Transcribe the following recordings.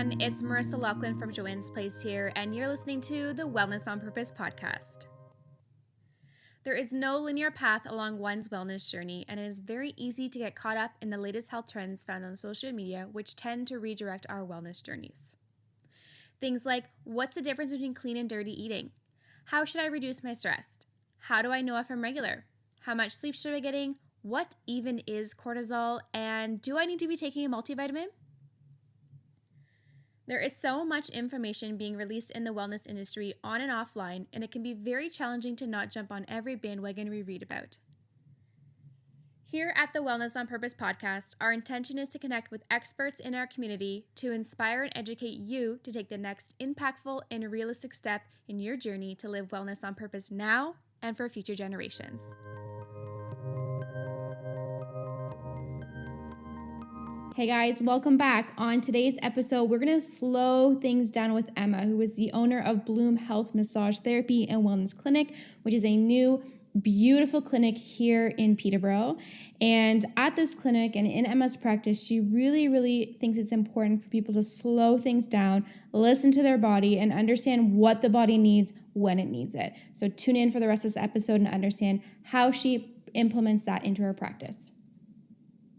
everyone. It's Marissa Lachlan from Joanne's Place here, and you're listening to the Wellness on Purpose podcast. There is no linear path along one's wellness journey, and it is very easy to get caught up in the latest health trends found on social media, which tend to redirect our wellness journeys. Things like, what's the difference between clean and dirty eating? How should I reduce my stress? How do I know if I'm regular? How much sleep should I be getting? What even is cortisol? And do I need to be taking a multivitamin? There is so much information being released in the wellness industry on and offline, and it can be very challenging to not jump on every bandwagon we read about. Here at the Wellness on Purpose podcast, our intention is to connect with experts in our community to inspire and educate you to take the next impactful and realistic step in your journey to live wellness on purpose now and for future generations. Hey guys, welcome back. On today's episode, we're going to slow things down with Emma, who is the owner of Bloom Health Massage Therapy and Wellness Clinic, which is a new, beautiful clinic here in Peterborough. And at this clinic and in Emma's practice, she really thinks it's important for people to slow things down, listen to their body, and understand what the body needs when it needs it. So tune in for the rest of this episode and understand how she implements that into her practice.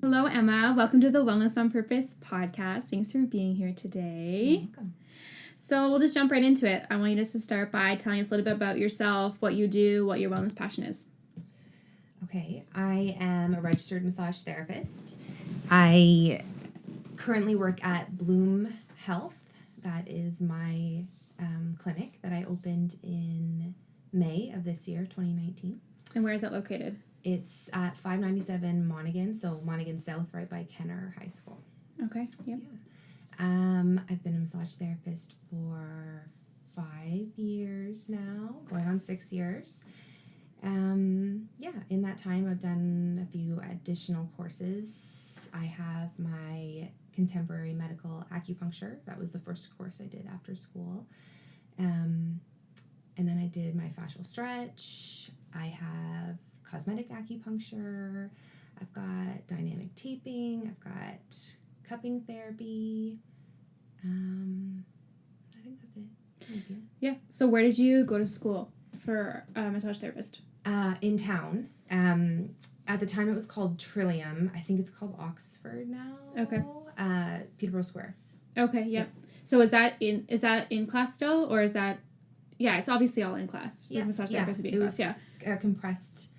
Hello, Emma. Welcome to the Wellness on Purpose podcast. Thanks for being here today. You're welcome. So we'll just jump right into it. I want you just to start by telling us a little bit about yourself, what you do, what your wellness passion is. Okay, I am a registered massage therapist. I currently work at Bloom Health. That is my clinic that I opened in May of this year, 2019. And where is that located? It's at 597 Monaghan, so Monaghan South, right by Kenner High School. Okay, yep. Yeah. I've been a massage therapist for 5 years now, going on 6 years. In that time I've done a few additional courses. I have my contemporary medical acupuncture. That was the first course I did after school. And then I did my fascial stretch. I have cosmetic acupuncture. I've got dynamic taping. I've got cupping therapy. I think that's it. Maybe. Yeah. So where did you go to school for a massage therapist? In town. At the time it was called Trillium. I think it's called Oxford now. Okay. Peterborough Square. Okay, yep. So is that in class still, or is that? Yeah, it's obviously all in class. Yeah. Massage therapist would be in class. Yeah. A compressed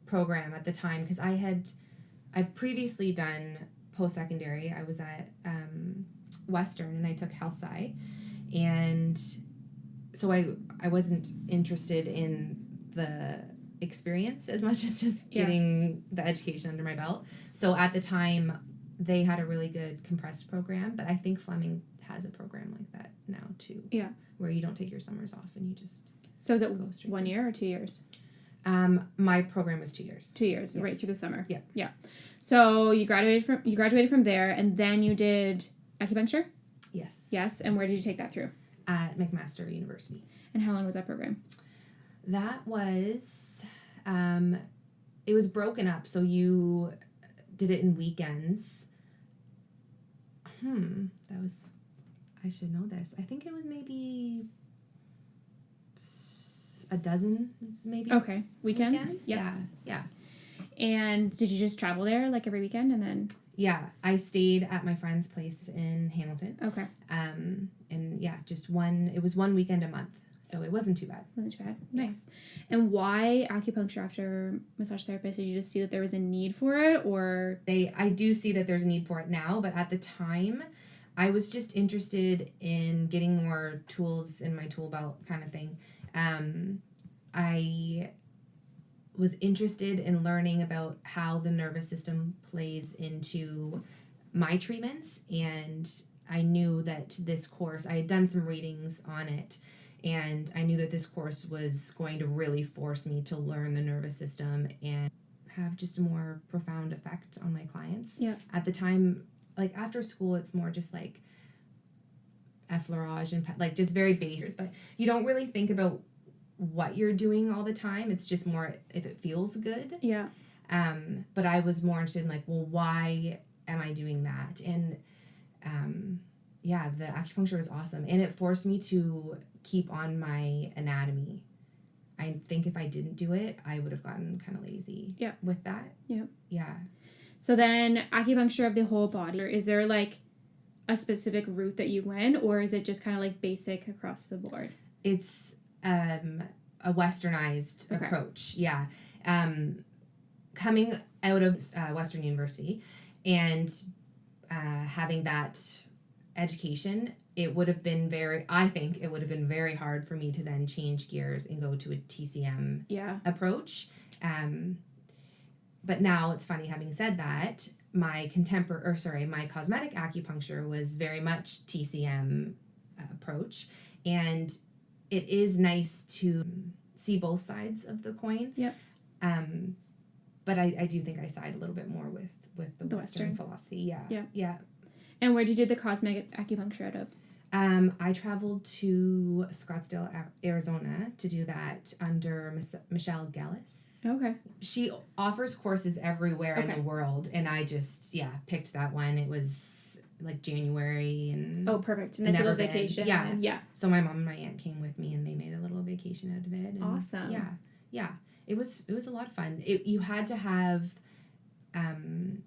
program at the time because I've previously done post-secondary. I was at Western and I took health sci, and so I wasn't interested in the experience as much as just getting the education under my belt. So at the time they had a really good compressed program, but I think Fleming has a program like that now too. Yeah. Where you don't take your summers off and you just So is it 1 year or 2 years? My program was 2 years. 2 years, right through the summer. Yeah. Yeah. So you graduated from there, and then you did acupuncture? Yes. Yes. And where did you take that through? At McMaster University. And how long was that program? That was, it was broken up, so you did it in weekends. I should know this. I think it was maybe a dozen, maybe. Okay. Weekends? Yeah. And did you just travel there like every weekend and then? Yeah, I stayed at my friend's place in Hamilton. Okay. And yeah, it was 1 weekend a month, so it wasn't too bad. Wasn't too bad. Nice. And why acupuncture after massage therapist? Did you just see that there was a need for it, or? I do see that there's a need for it now, but at the time, I was just interested in getting more tools in my tool belt kind of thing. I was interested in learning about how the nervous system plays into my treatments, and I knew that this course, I had done some readings on it, and I knew that this course was going to really force me to learn the nervous system and have just a more profound effect on my clients. Yeah. At the time, like after school, it's more just like effleurage and like just very basic, but you don't really think about what you're doing all the time. It's just more if it feels good. Yeah. But I was more interested in like, well, why am I doing that? And yeah, the acupuncture was awesome. And it forced me to keep on my anatomy. I think if I didn't do it, I would have gotten kind of lazy with that. Yeah. Yeah. So then acupuncture of the whole body, is there like a specific route that you went, or is it just kind of like basic across the board? It's a westernized approach. Yeah. Coming out of Western University and having that education, it would have been I think it would have been very hard for me to then change gears and go to a TCM approach. But now it's funny, having said that, my cosmetic acupuncture was very much TCM approach, and it is nice to see both sides of the coin. Yep. But I do think I side a little bit more with the Western philosophy. Yeah. Yeah. And where did you do the cosmetic acupuncture out of? I traveled to Scottsdale, Arizona to do that under Michelle Gellis. Okay. She offers courses everywhere in the world, and I just, picked that one. It was like January. And oh, perfect. Nice little vacation. Yeah. So my mom and my aunt came with me, and they made a little vacation out of it. And awesome. Yeah. It was a lot of fun. You had to have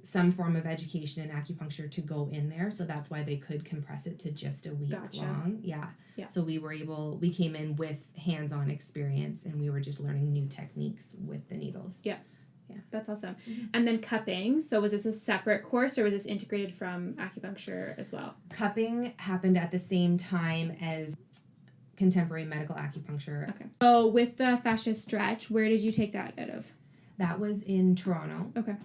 some form of education in acupuncture to go in there, so that's why they could compress it to just a week long. Yeah. So we came in with hands-on experience, and we were just learning new techniques with the needles. Yeah. That's awesome. Mm-hmm. And then cupping, so was this a separate course, or was this integrated from acupuncture as well? Cupping happened at the same time as contemporary medical acupuncture. Okay. So with the fascia stretch, where did you take that out of? That was in Toronto. Okay.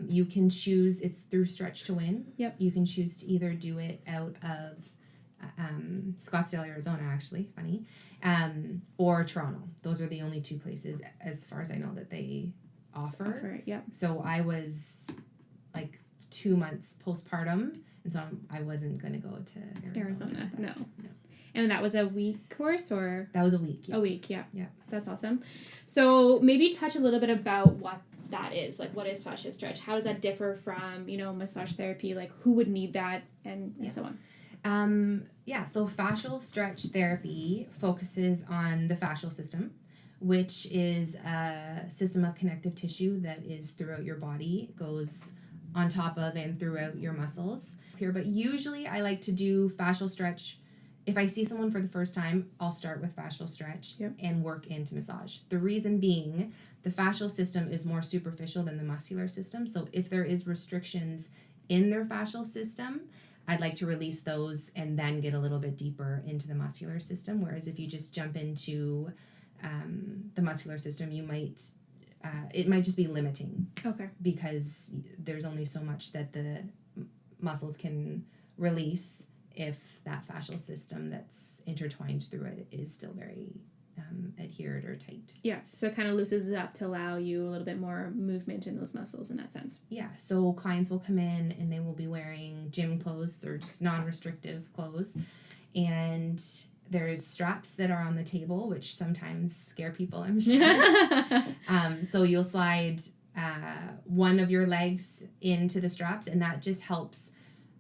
You can choose, it's through Stretch to Win. Yep. You can choose to either do it out of Scottsdale, Arizona, actually, funny, or Toronto. Those are the only two places, as far as I know, that they offer it. Yep. So I was like 2 months postpartum, and so I wasn't going to go to Arizona. No. And that was a week course, or? That was a week, yeah. A week, yeah. Yeah. That's awesome. So maybe touch a little bit about what that is. Like, what is fascia stretch? How does that differ from, massage therapy? Like, who would need that, and so on? So fascial stretch therapy focuses on the fascial system, which is a system of connective tissue that is throughout your body, goes on top of and throughout your muscles. But usually I like to do fascial stretch. If I see someone for the first time, I'll start with fascial stretch and work into massage. The reason being, the fascial system is more superficial than the muscular system. So if there is restrictions in their fascial system, I'd like to release those and then get a little bit deeper into the muscular system. Whereas if you just jump into the muscular system, it might just be limiting. Okay. Because there's only so much that the muscles can release if that fascial system that's intertwined through it is still very adhered or tight. Yeah, so it kind of loosens it up to allow you a little bit more movement in those muscles in that sense. Yeah, so clients will come in and they will be wearing gym clothes or just non-restrictive clothes, and there's straps that are on the table, which sometimes scare people, I'm sure. So you'll slide one of your legs into the straps, and that just helps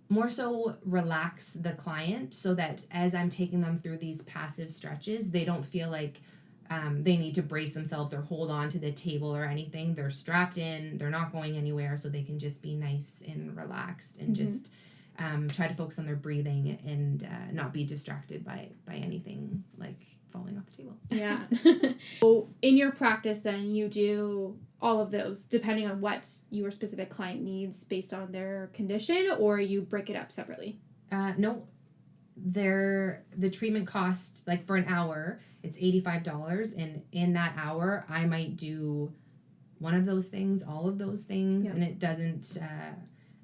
more so relax the client, so that as I'm taking them through these passive stretches, they don't feel like they need to brace themselves or hold on to the table or anything. They're strapped in, they're not going anywhere, so they can just be nice and relaxed and just try to focus on their breathing and not be distracted by anything like falling off the table. Yeah. So in your practice then, you do all of those depending on what your specific client needs based on their condition, or you break it up separately? No. The treatment cost, like for an hour, it's $85, and in that hour I might do one of those things, all of those things, and it doesn't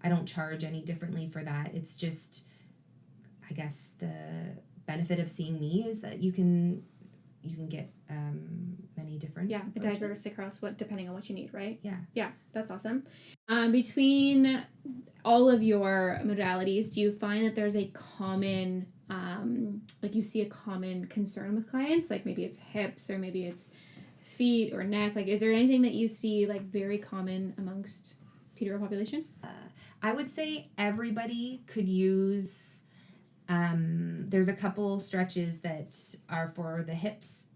I don't charge any differently for that. It's just, I guess the benefit of seeing me is that you can get many different approaches. Diverse across depending on what you need, right? Yeah, that's awesome. Between all of your modalities, do you find that there's a common like you see a common concern with clients, like maybe it's hips or maybe it's feet or neck? Like, is there anything that you see like very common amongst pediatric population? I would say everybody could use There's a couple stretches that are for the hips.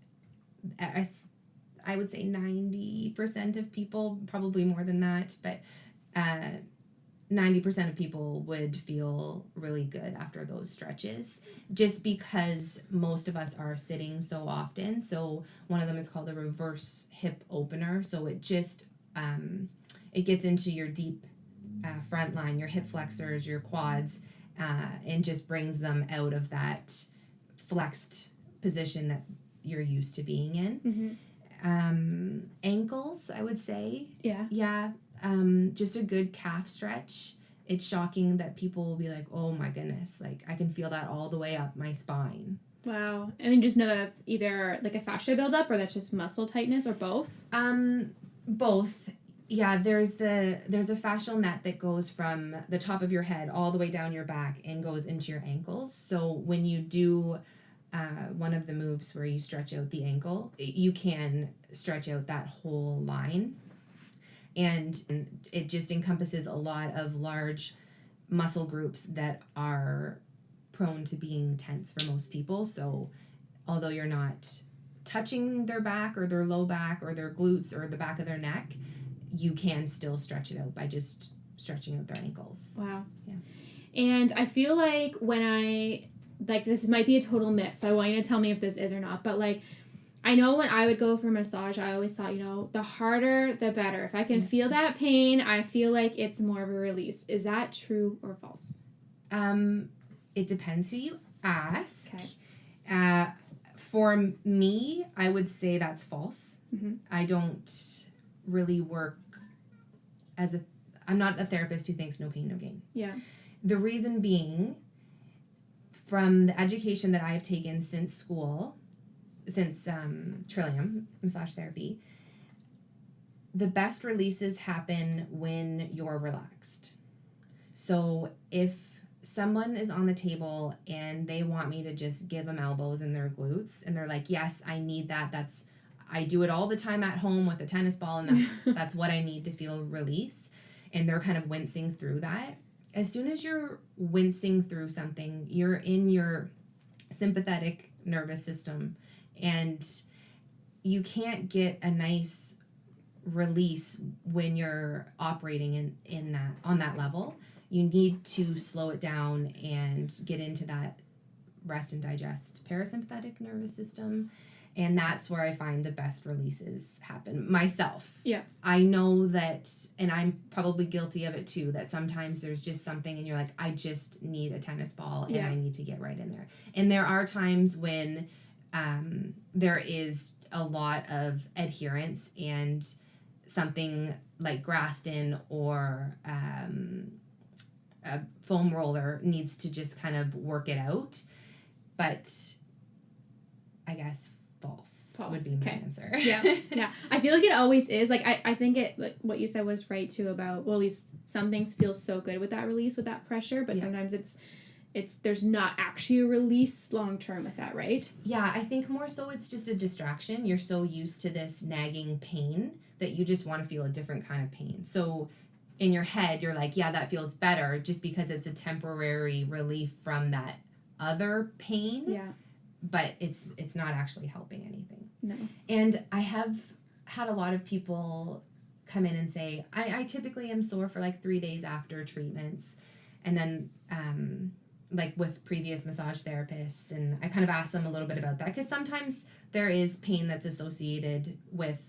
I would say 90% of people, probably more than that, but 90% of people would feel really good after those stretches, just because most of us are sitting so often. So one of them is called a reverse hip opener. So it just it gets into your deep front line, your hip flexors, your quads, and just brings them out of that flexed position that you're used to being in. Ankles, I would say. Yeah. Just a good calf stretch. It's shocking that people will be like, oh my goodness, like I can feel that all the way up my spine. Wow. And then just know that it's either like a fascia buildup or that's just muscle tightness or both? Both. Yeah, there's a fascial net that goes from the top of your head all the way down your back and goes into your ankles. So when you do one of the moves where you stretch out the ankle, you can stretch out that whole line. And it just encompasses a lot of large muscle groups that are prone to being tense for most people. So although you're not touching their back or their low back or their glutes or the back of their neck, you can still stretch it out by just stretching out their ankles. Wow. Yeah. And I feel like this might be a total myth, so I want you to tell me if this is or not, but like, I know when I would go for massage, I always thought, the harder, the better. If I can feel that pain, I feel like it's more of a release. Is that true or false? It depends who you ask. Okay. For me, I would say that's false. Mm-hmm. I don't really work I'm not a therapist who thinks no pain, no gain. Yeah. The reason being, from the education that I've taken since school, since Trillium, massage therapy, the best releases happen when you're relaxed. So if someone is on the table and they want me to just give them elbows in their glutes and they're like, yes, I need that. I do it all the time at home with a tennis ball and that's what I need to feel release. And they're kind of wincing through that. As soon as you're wincing through something, you're in your sympathetic nervous system. And you can't get a nice release when you're operating in that on that level. You need to slow it down and get into that rest and digest parasympathetic nervous system. And that's where I find the best releases happen myself. Yeah. I know that, and I'm probably guilty of it too, that sometimes there's just something and you're like, I just need a tennis ball and I need to get right in there. And there are times when there is a lot of adherence and something like Graston or a foam roller needs to just kind of work it out. But I guess false would be my answer. Yeah. I feel like it always is. Like, I think what you said was right too about, well, at least some things feel so good with that release, with that pressure, but sometimes it's there's not actually a release long term with that, right? Yeah, I think more so it's just a distraction. You're so used to this nagging pain that you just want to feel a different kind of pain. So in your head, you're like, yeah, that feels better just because it's a temporary relief from that other pain. Yeah. But it's not actually helping anything. No. And I have had a lot of people come in and say, I typically am sore for like 3 days after treatments. And then like with previous massage therapists, and I kind of ask them a little bit about that because sometimes there is pain that's associated with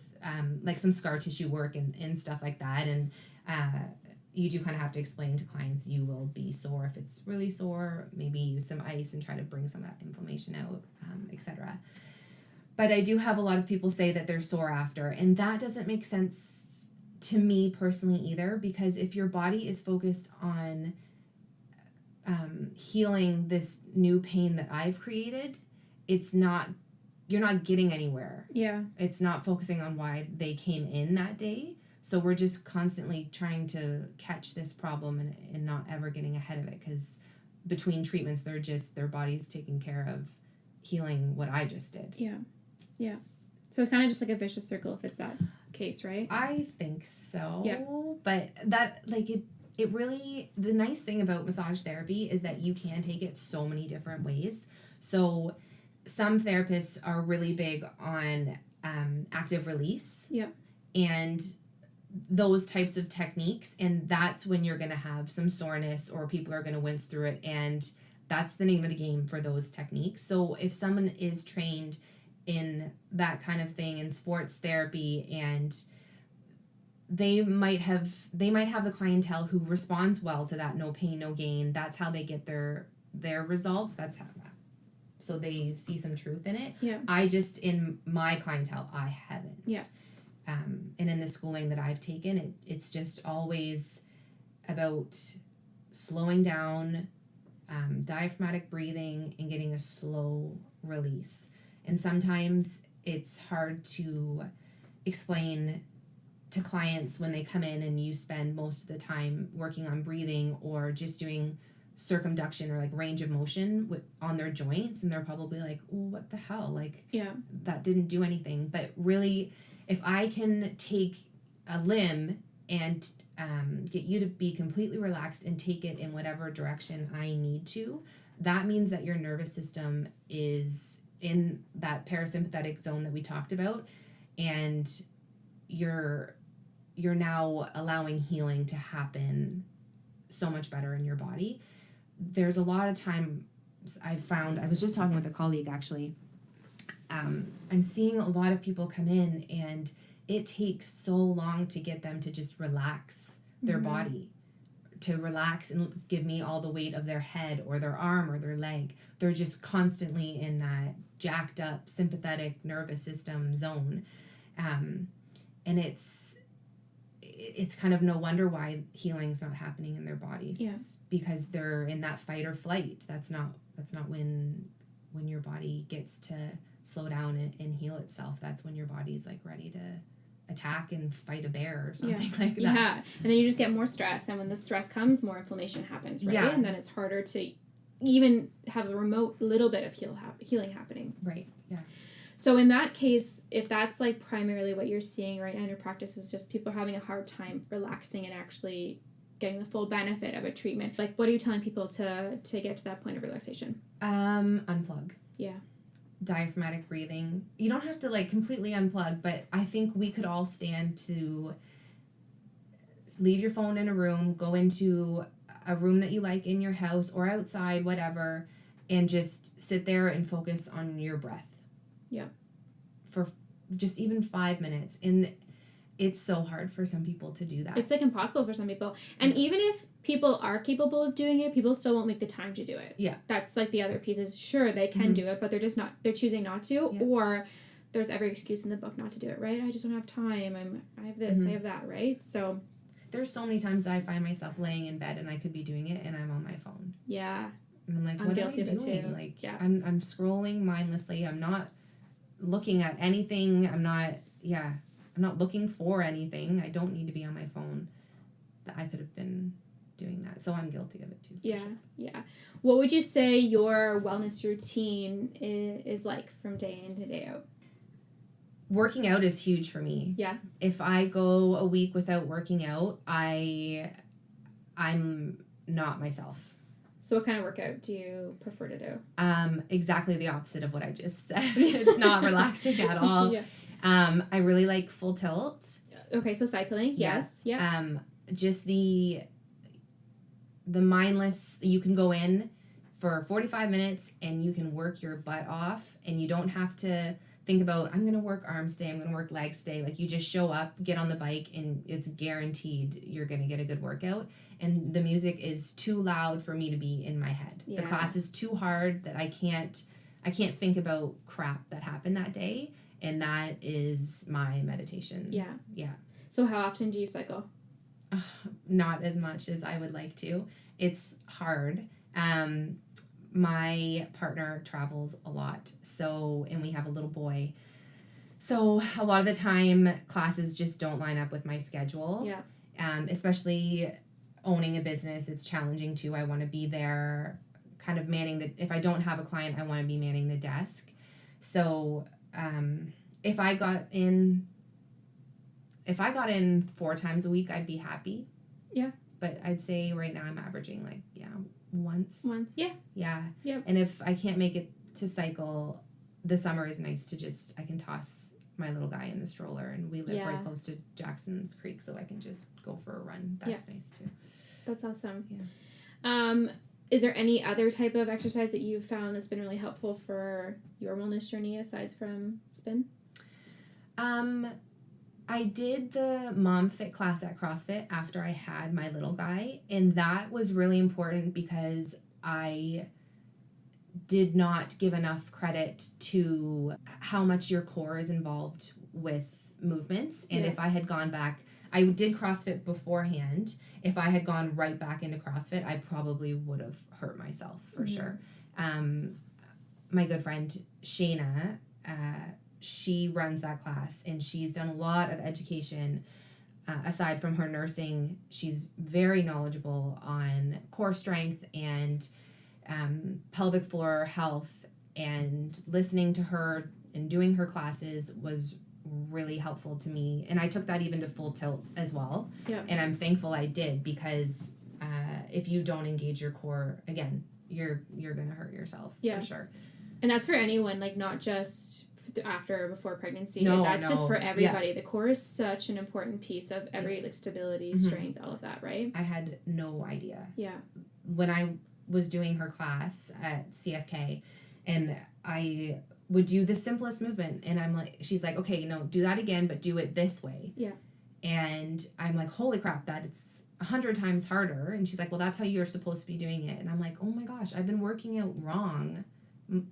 like some scar tissue work and stuff like that. And you do kind of have to explain to clients you will be sore if it's really sore, maybe use some ice and try to bring some of that inflammation out, etc. But I do have a lot of people say that they're sore after, and that doesn't make sense to me personally either, because if your body is focused on healing this new pain that I've created, you're not getting anywhere. Yeah. It's not focusing on why they came in that day. So we're just constantly trying to catch this problem and not ever getting ahead of it, because between treatments, their body's taking care of healing what I just did. Yeah. Yeah. So it's kind of just like a vicious circle if it's that case, right? I think so. Yeah. But that, like, it really, the nice thing about massage therapy is that you can take it so many different ways. So some therapists are really big on active release. Yeah. And those types of techniques, and that's when you're going to have some soreness or people are going to wince through it, and that's the name of the game for those techniques. So if someone is trained in that kind of thing in sports therapy, and they might have the clientele who responds well to that no pain no gain, that's how they get their results, that's how, so they see some truth in it. Yeah. I just, in my clientele, I haven't. Yeah. And in the schooling that I've taken, it's just always about slowing down, diaphragmatic breathing, and getting a slow release. And sometimes it's hard to explain to clients when they come in and you spend most of the time working on breathing or just doing circumduction or like range of motion on their joints, and they're probably like, oh, what the hell, like, yeah, that didn't do anything. But really, if I can take a limb and get you to be completely relaxed and take it in whatever direction I need to, that means that your nervous system is in that parasympathetic zone that we talked about, and you're now allowing healing to happen so much better in your body. There's a lot of time I've found, I was just talking with a colleague actually, I'm seeing a lot of people come in and it takes so long to get them to just relax their body, to relax and give me all the weight of their head or their arm or their leg. They're just constantly in that jacked up sympathetic nervous system zone. And it's kind of no wonder why healing's not happening in their bodies. Yeah. Because they're in that fight or flight. That's not when your body gets to slow down and heal itself. That's when your body's like ready to attack and fight a bear or something like that. Yeah. And then you just get more stress, and when the stress comes, more inflammation happens, right? Yeah. And then it's harder to even have a remote little bit of healing happening. Right. Yeah. So in that case, if that's like primarily what you're seeing right now in your practice is just people having a hard time relaxing and actually getting the full benefit of a treatment, like what are you telling people to get to that point of relaxation? Unplug. Yeah. Diaphragmatic breathing. You don't have to like completely unplug, but I think we could all stand to leave your phone in a room, go into a room that you like in your house or outside, whatever, and just sit there and focus on your breath. Yeah. For just even 5 minutes. And it's so hard for some people to do that. It's like impossible for some people. And even if people are capable of doing it, people still won't make the time to do it. Yeah. That's like the other piece is, sure, they can do it, but they're just not, they're choosing not to, or there's every excuse in the book not to do it, right? I just don't have time. I have this, I have that, right? So there's so many times that I find myself laying in bed and I could be doing it and I'm on my phone. Yeah. And I'm like, I'm what guilty am I of it doing? too. Like, yeah. I'm scrolling mindlessly. I'm not looking at anything. I'm not looking for anything. I don't need to be on my phone. That I could have been doing that. So I'm guilty of it too. Yeah, sure. yeah. What would you say your wellness routine is like from day in to day out? Working out is huge for me. Yeah. If I go a week without working out, I'm not myself. So what kind of workout do you prefer to do? Exactly the opposite of what I just said. It's not relaxing at all. Yeah. I really like full tilt. Okay, so cycling. Yes. Yeah. Just the mindless, you can go in for 45 minutes and you can work your butt off and you don't have to think about, I'm going to work arms today, I'm going to work legs today. Like, you just show up, get on the bike, and it's guaranteed you're going to get a good workout. And the music is too loud for me to be in my head. Yeah. The class is too hard that I can't think about crap that happened that day. And that is my meditation. Yeah. Yeah. So how often do you cycle? Not as much as I would like to. It's hard. My partner travels a lot, and we have a little boy. So a lot of the time, classes just don't line up with my schedule. Yeah. Especially owning a business, it's challenging too. I want to be there, kind of manning if I don't have a client, I want to be manning the desk. So if I got in 4 times a week, I'd be happy. Yeah. but I'd say right now I'm averaging like, once. Yeah. Yeah. Yep. And if I can't make it to cycle, the summer is nice to I can toss my little guy in the stroller, and we live right close to Jackson's Creek, so I can just go for a run. That's nice too. That's awesome. Yeah. Is there any other type of exercise that you've found that's been really helpful for your wellness journey aside from spin? I did the Mom Fit class at CrossFit after I had my little guy, and that was really important because I did not give enough credit to how much your core is involved with movements. And if I had gone back, I did CrossFit beforehand. If I had gone right back into CrossFit, I probably would have hurt myself for sure. My good friend Shayna, she runs that class, and she's done a lot of education. Aside from her nursing, she's very knowledgeable on core strength and pelvic floor health, and listening to her and doing her classes was really helpful to me, and I took that even to full tilt as well. And I'm thankful I did, because if you don't engage your core, again, you're gonna hurt yourself for sure. And that's for anyone, like not just after or before pregnancy. No, that's just for everybody. The core is such an important piece of every like stability, strength, all of that, right? I had no idea. Yeah. When I was doing her class at CFK, and I would do the simplest movement, and I'm like, she's like, okay, do that again, but do it this way. Yeah. And I'm like, holy crap, that it's 100 times harder. And she's like, well, that's how you're supposed to be doing it. And I'm like, oh my gosh, I've been working out wrong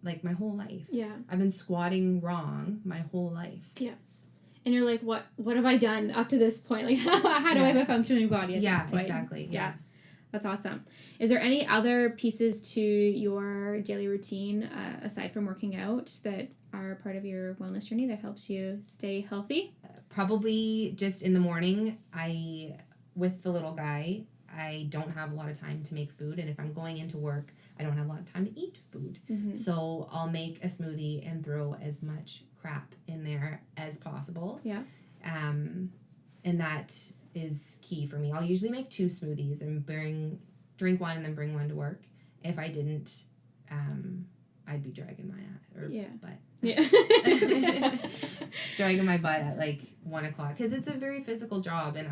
like my whole life. Yeah. I've been squatting wrong my whole life. Yeah. And you're like, what have I done up to this point? Like, how do I have a functioning body at this point? Exactly. Yeah. That's awesome. Is there any other pieces to your daily routine aside from working out that are part of your wellness journey that helps you stay healthy? Probably just in the morning, with the little guy, I don't have a lot of time to make food. And if I'm going into work, I don't have a lot of time to eat food. So I'll make a smoothie and throw as much crap in there as possible. Yeah. And that is key for me. I'll usually make 2 smoothies and drink one and then bring one to work. If I didn't, I'd be dragging my butt. Yeah. Dragging my butt at like 1 o'clock, because it's a very physical job, and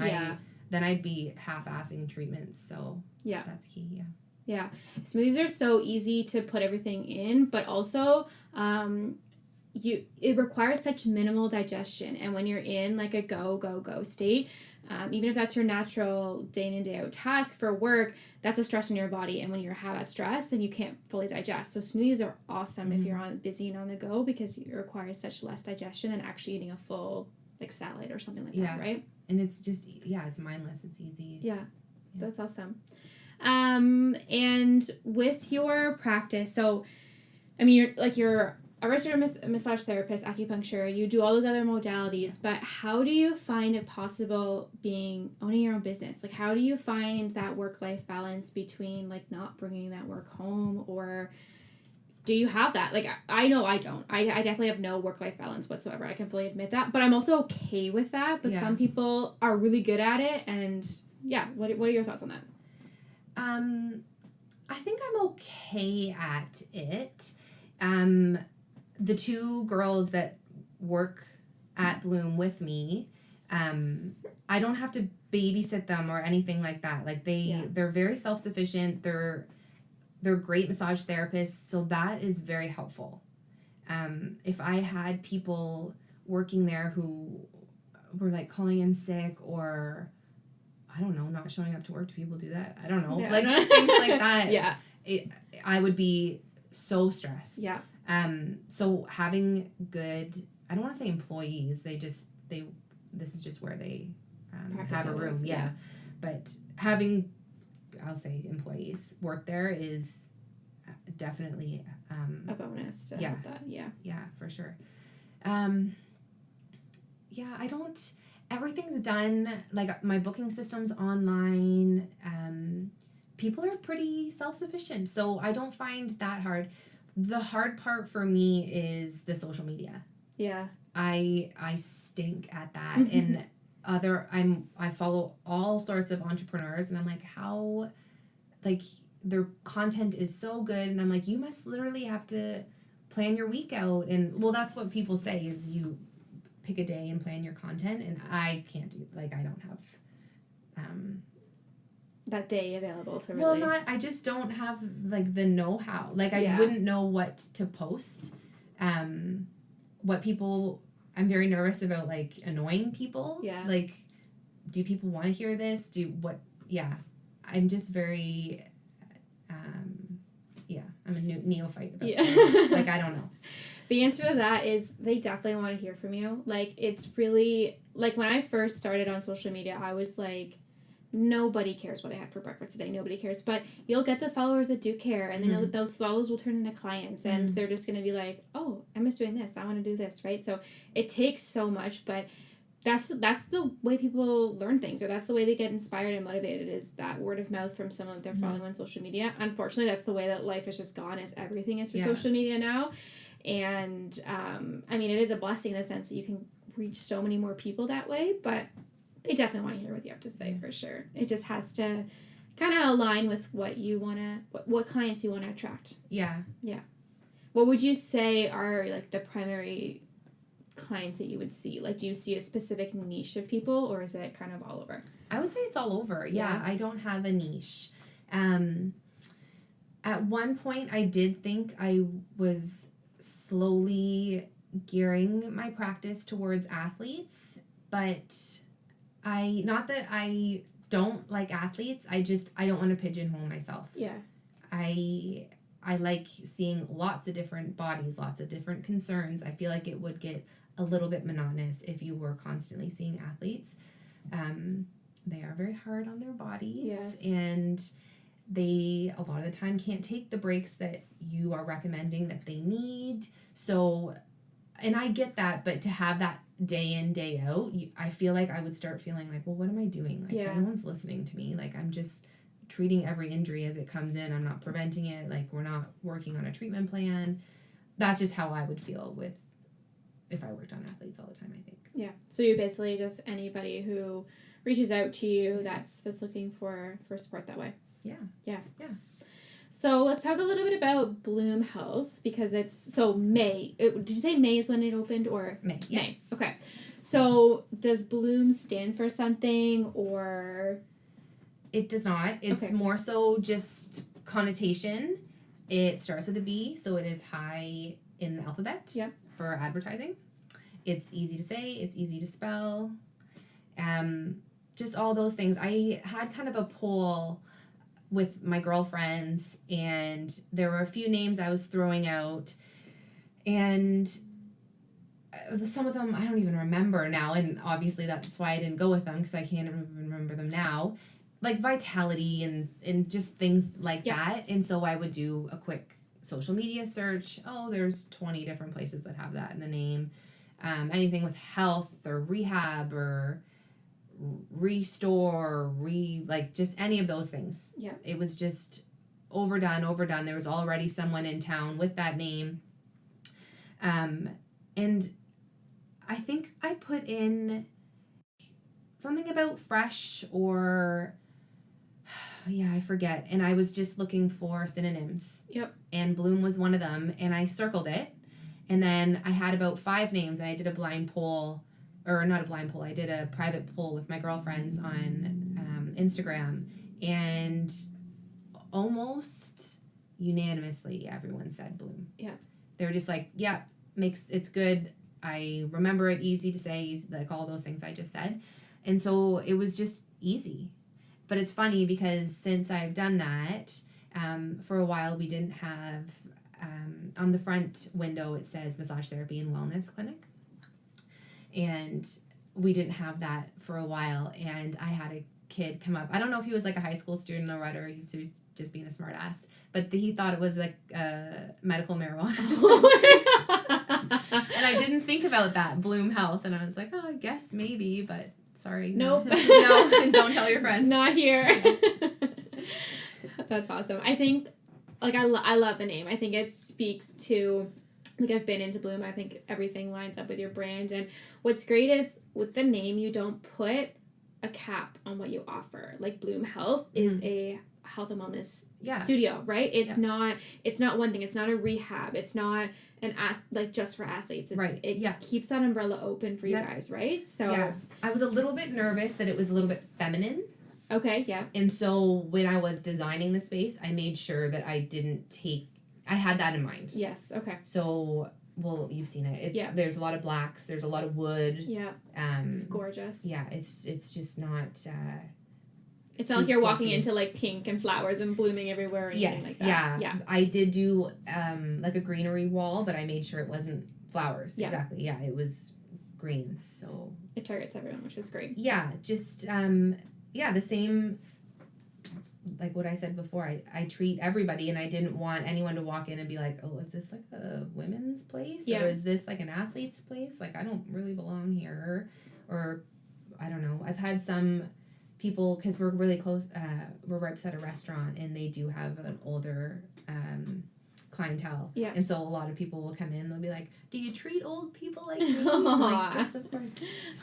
then I'd be half-assing treatments. So that's key. Yeah. Smoothies are so easy to put everything in, but also it requires such minimal digestion, and when you're in like a go state, even if that's your natural day in and day out task for work, that's a stress in your body, and when you have that stress, then you can't fully digest. So smoothies are awesome if you're busy and on the go, because it requires such less digestion than actually eating a full like salad or something like that, right? And it's just it's mindless, it's easy. That's awesome. And with your practice, so I mean, you're a registered massage therapist, acupuncture, you do all those other modalities, but how do you find it possible owning your own business? Like, how do you find that work-life balance between like not bringing that work home, or do you have that? Like, I know I don't. I definitely have no work-life balance whatsoever. I can fully admit that, but I'm also okay with that. But some people are really good at it, and what are your thoughts on that? I think I'm okay at it. The 2 girls that work at Bloom with me, I don't have to babysit them or anything like that. Like they're very self-sufficient. They're great massage therapists, so that is very helpful. If I had people working there who were like calling in sick, or I don't know, not showing up to work, do people do that? I don't know. Just things like that. I would be so stressed. So having good, I don't want to say employees, this is just where they have a room. But having, I'll say, employees work there is definitely a bonus to have that. Yeah, for sure. I don't, everything's done, like my booking system's online. People are pretty self-sufficient, so I don't find that hard. The hard part for me is the social media. I stink at that. And I follow all sorts of entrepreneurs, and I'm like, how, like, their content is so good, and I'm like, you must literally have to plan your week out. And well, that's what people say, is you pick a day and plan your content, and I can't do, like, I don't have that day available to really... Well, I just don't have, like, the know-how. Like, I wouldn't know what to post. What people... I'm very nervous about, like, annoying people. Yeah. Like, do people want to hear this? Yeah. I'm just very... I'm a neophyte about it. Like, I don't know. The answer to that is they definitely want to hear from you. Like, it's really... Like, when I first started on social media, I was like... Nobody cares what I had for breakfast today. Nobody cares. But you'll get the followers that do care. And then those followers will turn into clients. And they're just going to be like, oh, Emma's doing this. I want to do this, right? So it takes so much. But that's the way people learn things. Or that's the way they get inspired and motivated, is that word of mouth from someone that they're following on social media. Unfortunately, that's the way that life has just gone, is everything is through social media now. And, I mean, it is a blessing in the sense that you can reach so many more people that way. But... they definitely want to hear what you have to say, for sure. It just has to kind of align with what you want to, what clients you want to attract. Yeah. Yeah. What would you say are, like, the primary clients that you would see? Like, do you see a specific niche of people, or is it kind of all over? I would say it's all over. Yeah. I don't have a niche. At one point, I did think I was slowly gearing my practice towards athletes, but... not that I don't like athletes, I don't want to pigeonhole myself. Yeah. I like seeing lots of different bodies, lots of different concerns. I feel like it would get a little bit monotonous if you were constantly seeing athletes. They are very hard on their bodies. Yes. And they, a lot of the time, can't take the breaks that you are recommending that they need. So, and I get that, but to have that day in, day out, I feel like I would start feeling like, well, what am I doing? Like, no one's listening to me. Like, I'm just treating every injury as it comes in. I'm not preventing it. Like, we're not working on a treatment plan. That's just how I would feel if I worked on athletes all the time, I think. Yeah. So you basically just anybody who reaches out to you that's looking for support that way. Yeah. Yeah. Yeah. So let's talk a little bit about Bloom Health, because it's, so May, did you say May is when it opened, or? May, yeah. May, okay. So does Bloom stand for something, or? It does not. It's more so just connotation. It starts with a B, so it is high in the alphabet for advertising. It's easy to say, it's easy to spell. Just all those things. I had kind of a poll with my girlfriends, and there were a few names I was throwing out, and some of them I don't even remember now, and obviously that's why I didn't go with them, because I can't even remember them now, like Vitality and just things like that. And so I would do a quick social media search. Oh, there's 20 different places that have that in the name. Anything with health or rehab or restore, like just any of those things. Yeah. It was just overdone. There was already someone in town with that name. And I think I put in something about fresh, or I forget. And I was just looking for synonyms. Yep. And Bloom was one of them, and I circled it. And then I had about 5 names, and I did a blind poll. Or not a blind poll, I did a private poll with my girlfriends on Instagram, and almost unanimously everyone said Bloom. Yeah. They were just like, it's good. I remember it, easy to say, easy, like all those things I just said. And so it was just easy. But it's funny because since I've done that, for a while we didn't have, on the front window it says Massage Therapy and Wellness Clinic. And we didn't have that for a while, and I had a kid come up. I don't know if he was like a high school student or what, or he was just being a smart ass, but he thought it was like a medical marijuana dispensary. And I didn't think about that, Bloom Health, and I was like, oh, I guess maybe, but sorry. Nope. No, and don't tell your friends. Not here. That's awesome. I think, like, I love the name. I think it speaks to like I've been into Bloom. I think everything lines up with your brand. And what's great is with the name, you don't put a cap on what you offer. Like Bloom Health is a health and wellness studio, right? It's not one thing. It's not a rehab. It's not an like just for athletes. It keeps that umbrella open for you guys, right? So I was a little bit nervous that it was a little bit feminine. Okay, yeah. And so when I was designing the space, I made sure that I had that in mind. Yes, okay. So, well, you've seen it. There's a lot of blacks. There's a lot of wood. Yeah. It's gorgeous. Yeah, it's just not... it's not like you're walking into, like, pink and flowers and blooming everywhere or anything like that. Yeah. I did do, like, a greenery wall, but I made sure it wasn't flowers. Yeah. Exactly. Yeah, it was greens, so... It targets everyone, which is great. Yeah, just... the same, like what I said before, I treat everybody, and I didn't want anyone to walk in and be like, oh, is this like a women's place? Or is this like an athlete's place? Like, I don't really belong here. Or I don't know. I've had some people, because we're really close, we're right beside a restaurant, and they do have an older clientele. Yeah. And so a lot of people will come in, they'll be like, do you treat old people like me? Like, yes, of course.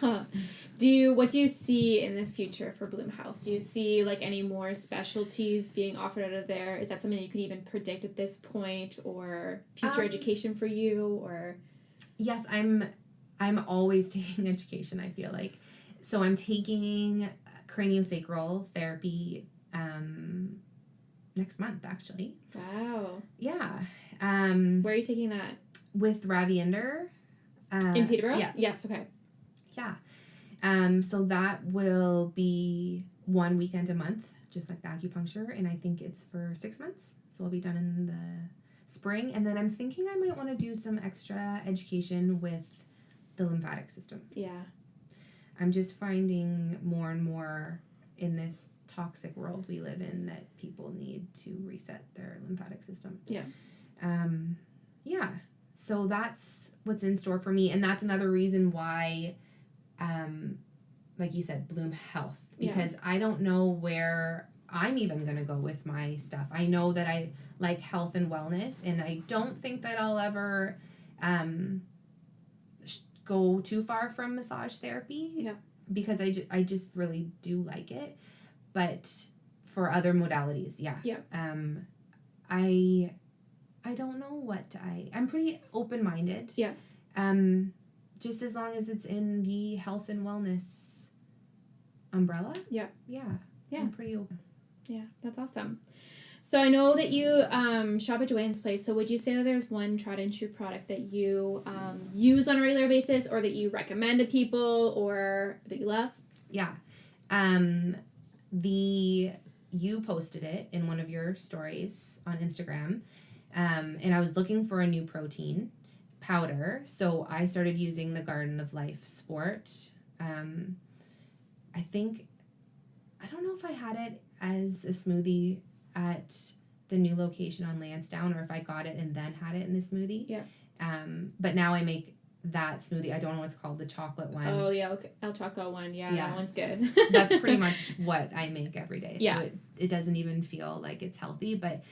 What do you see in the future for Bloom Health? Do you see like any more specialties being offered out of there? Is that something you could even predict at this point, or future education for you, or? Yes, I'm always taking education, I feel like. So I'm taking craniosacral therapy next month, actually. Wow. Yeah. Where are you taking that? With Raviender. In Peterborough? Yeah. Yes, okay. Yeah. So that will be 1 weekend a month, just like the acupuncture, and I think it's for 6 months. So I'll be done in the spring, and then I'm thinking I might want to do some extra education with the lymphatic system. Yeah. I'm just finding more and more in this toxic world we live in that people need to reset their lymphatic system. Yeah. So that's what's in store for me, and that's another reason why, like you said, Bloom Health, because I don't know where I'm even gonna go with my stuff. I know that I like health and wellness, and I don't think that I'll ever go too far from massage therapy. Yeah. Because I just really do like it, but for other modalities, I don't know what I'm pretty open-minded. Yeah. Just as long as it's in the health and wellness umbrella. Yeah. Yeah. Yeah. I'm pretty open. Yeah, that's awesome. So I know that you shop at Joanne's Place. So would you say that there's one tried and true product that you use on a regular basis, or that you recommend to people, or that you love? Yeah. You posted it in one of your stories on Instagram, and I was looking for a new protein powder, so I started using the Garden of Life Sport. I don't know if I had it as a smoothie at the new location on Lansdowne, or if I got it and then had it in the smoothie. Yeah. But now I make that smoothie. I don't know what it's called, the chocolate one. Oh, yeah, El Choco one. Yeah, that one's good. That's pretty much what I make every day. Yeah. So it doesn't even feel like it's healthy, but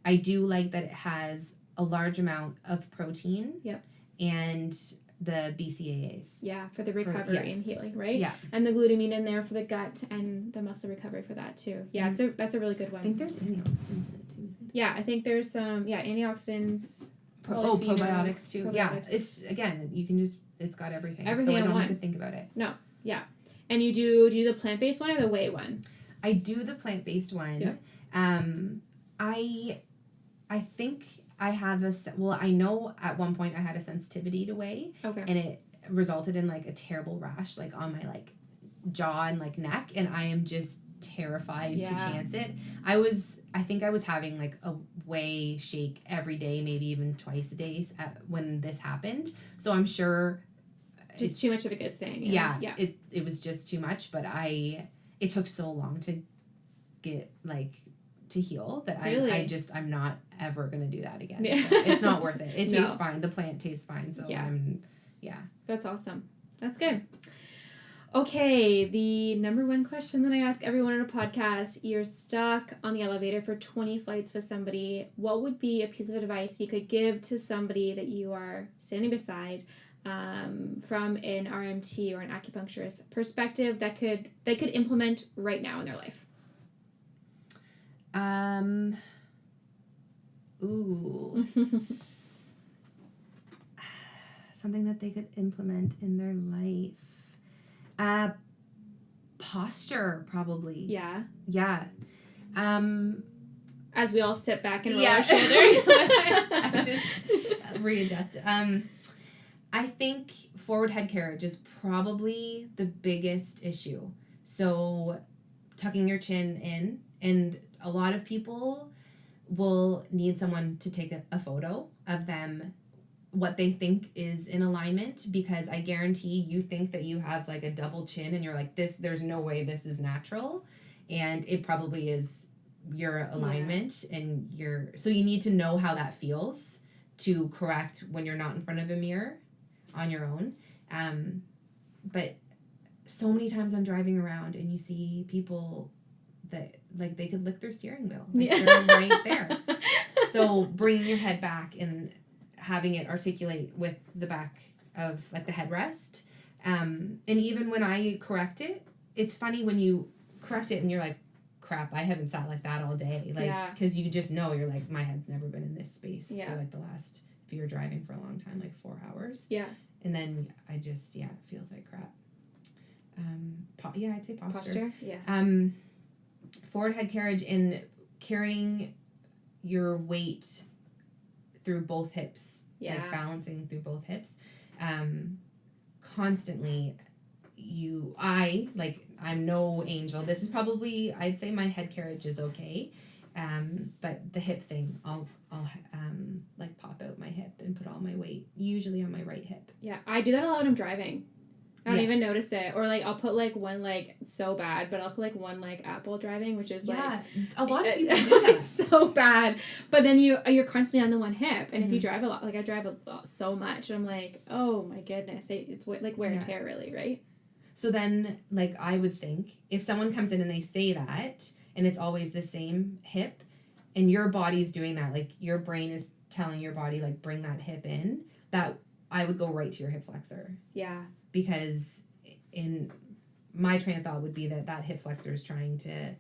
I do like that it has a large amount of protein. Yep. And the BCAAs. Yeah, for the recovery and healing, right? Yeah. And the glutamine in there for the gut and the muscle recovery for that too. Yeah, that's a really good one. I think there's antioxidants in it too. Yeah, I think there's some antioxidants. Probiotics too. Probiotics. Yeah, it's again, it's got everything. So I don't have to think about it. No, yeah. And you do the plant-based one or the whey one? I do the plant-based one. Yeah. I think I have I know at one point I had a sensitivity to whey. Okay. And it resulted in like a terrible rash like on my like jaw and like neck, and I am just terrified to chance it. I think I was having like a whey shake every day, maybe even twice a day when this happened. So I'm sure just too much of a good thing. Yeah. It was just too much, but it took so long to get like to heal that really? I'm not ever gonna do that again. Yeah. So it's not worth it. It tastes fine. The plant tastes fine. So yeah. That's awesome. That's good. Okay, the number one question that I ask everyone on a podcast, you're stuck on the elevator for 20 flights with somebody. What would be a piece of advice you could give to somebody that you are standing beside from an RMT or an acupuncturist perspective that they could implement right now in their life? Something that they could implement in their life. Posture, probably. Yeah. Yeah. As we all sit back and roll Yeah. our shoulders. I just readjust. I think forward head carriage is probably the biggest issue. So tucking your chin in, and a lot of people will need someone to take a photo of them, what they think is in alignment, because I guarantee you think that you have like a double chin and you're like, there's no way this is natural, and it probably is your alignment. And so you need to know how that feels to correct when you're not in front of a mirror on your own. But so many times I'm driving around and you see people that like they could lick their steering wheel, like they're right there. So bringing your head back and having it articulate with the back of like the headrest. And even when I correct it, it's funny when you correct it and you're like, crap, I haven't sat like that all day. Like, because you just know, you're like, my head's never been in this space for like the last, if you're driving for a long time, like 4 hours. Yeah. And then I just, it feels like crap. I'd say posture. Yeah. Forward head carriage and carrying your weight through both hips, like balancing through both hips, constantly. I'm no angel. This is probably, I'd say my head carriage is okay, but the hip thing, I'll like pop out my hip and put all my weight usually on my right hip. Yeah, I do that a lot when I'm driving. I don't even notice it. Or, like, I'll put, like, one leg so bad, but I'll put, like, one leg Apple driving, which is, like... a lot of people do that. It's so bad. But then you're constantly on the one hip. And if you drive a lot, like, I drive a lot so much, and I'm like, oh, my goodness. It's, like, wear and tear, really, right? So then, like, I would think, if someone comes in and they say that, and it's always the same hip, and your body's doing that, like, your brain is telling your body, like, bring that hip in, that I would go right to your hip flexor. Yeah. Because in my train of thought would be that hip flexor is trying to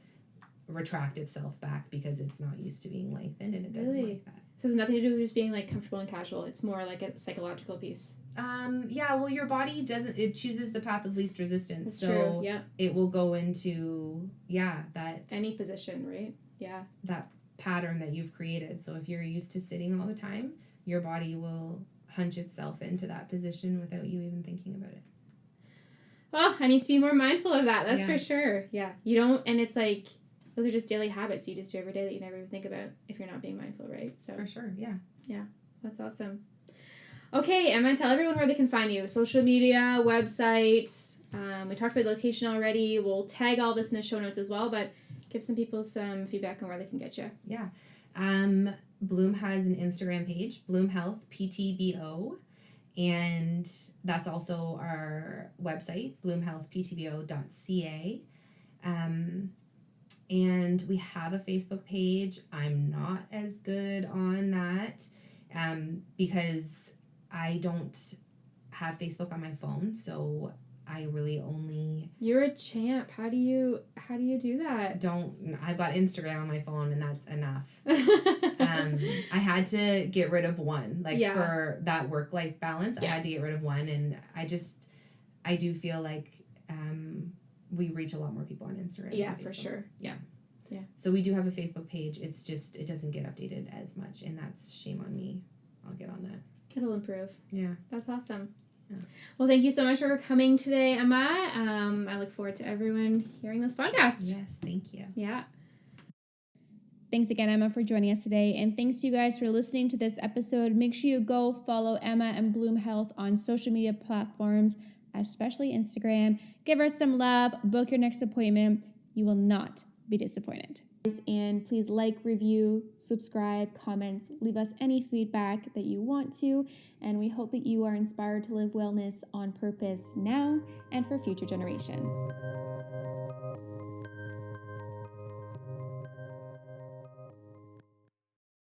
retract itself back because it's not used to being lengthened, and it doesn't like that. So it has nothing to do with just being like comfortable and casual. It's more like a psychological piece. Well, your body it chooses the path of least resistance. That's true. Yeah. It will go into that any position, right? Yeah. That pattern that you've created. So if you're used to sitting all the time, your body will hunch itself into that position without you even thinking about it. Well, I need to be more mindful of that. That's for sure. Yeah. You don't, and it's like, those are just daily habits you just do every day that you never even think about if you're not being mindful, right? So for sure. Yeah. Yeah. That's awesome. Okay, Emma, tell everyone where they can find you. Social media, website. We talked about the location already. We'll tag all this in the show notes as well, but give some people some feedback on where they can get you. Yeah. Bloom has an Instagram page, Bloom Health PTBO, and that's also our website, bloomhealthptbo.ca. And we have a Facebook page. I'm not as good on that because I don't have Facebook on my phone, so I really only... You're a champ. How do you do that? I've got Instagram on my phone, and that's enough. I had to get rid of one, for that work-life balance. I had to get rid of one, and I do feel like we reach a lot more people on Instagram. Yeah, for sure. Yeah. Yeah. So we do have a Facebook page. It's just, it doesn't get updated as much, and that's shame on me. I'll get on that. It'll improve. Yeah. That's awesome. Yeah. Well, thank you so much for coming today, Emma. I look forward to everyone hearing this podcast. Yes, thank you. Yeah. Thanks again, Emma, for joining us today. And thanks to you guys for listening to this episode. Make sure you go follow Emma and Bloom Health on social media platforms, especially Instagram. Give her some love. Book your next appointment. You will not be disappointed. And please like, review, subscribe, comments, leave us any feedback that you want to. And we hope that you are inspired to live wellness on purpose now and for future generations.